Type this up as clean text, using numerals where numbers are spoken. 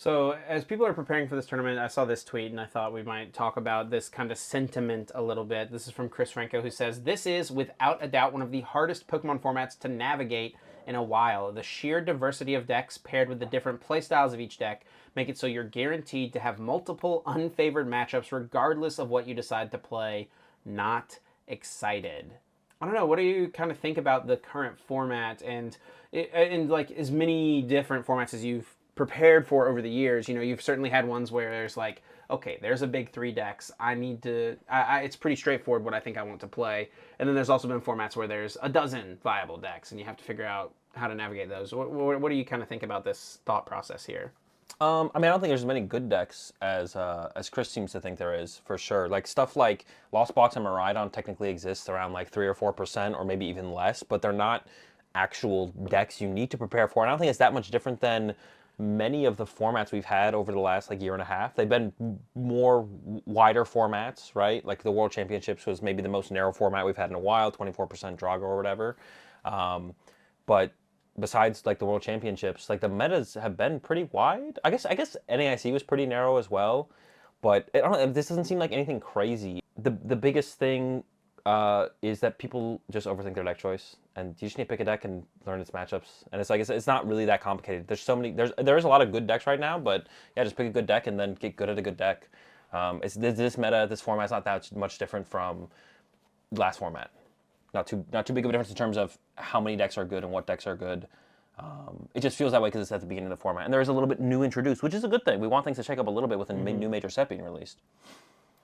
So, as people are preparing for this tournament, I saw this tweet and I thought we might talk about this kind of sentiment a little bit. This is from Chris Franco, who says, "This is, without a doubt, one of the hardest Pokemon formats to navigate in a while. The sheer diversity of decks paired with the different playstyles of each deck make it so you're guaranteed to have multiple unfavored matchups regardless of what you decide to play. Not excited." I don't know. What do you kind of think about the current format and like as many different formats as you've prepared for over the years? You know, you've certainly had ones where there's like, okay, there's a big three decks. I need to. It's pretty straightforward what I think I want to play. And then there's also been formats where there's a dozen viable decks, and you have to figure out how to navigate those. What do you kind of think about this thought process here? I mean, I don't think there's as many good decks as Chris seems to think there is, for sure. Like stuff like Lost Box and Miraidon technically exists around like 3 or 4%, or maybe even less, but they're not actual decks you need to prepare for. And I don't think it's that much different than many of the formats we've had over the last like year and a half. They've been more wider formats, right? Like the World Championships was maybe the most narrow format we've had in a while, 24% Drago or whatever. But besides like the World Championships, like the metas have been pretty wide. I guess NAIC was pretty narrow as well, but I don't know, this doesn't seem like anything crazy. The biggest thing is that people just overthink their deck choice, and you just need to pick a deck and learn its matchups. And it's like it's not really that complicated. There's a lot of good decks right now, but yeah, just pick a good deck and then get good at a good deck. It's this meta, this format's not that much different from last format. Not too big of a difference in terms of how many decks are good and what decks are good. It just feels that way because it's at the beginning of the format, and there is a little bit new introduced, which is a good thing. We want things to shake up a little bit with a new major set being released.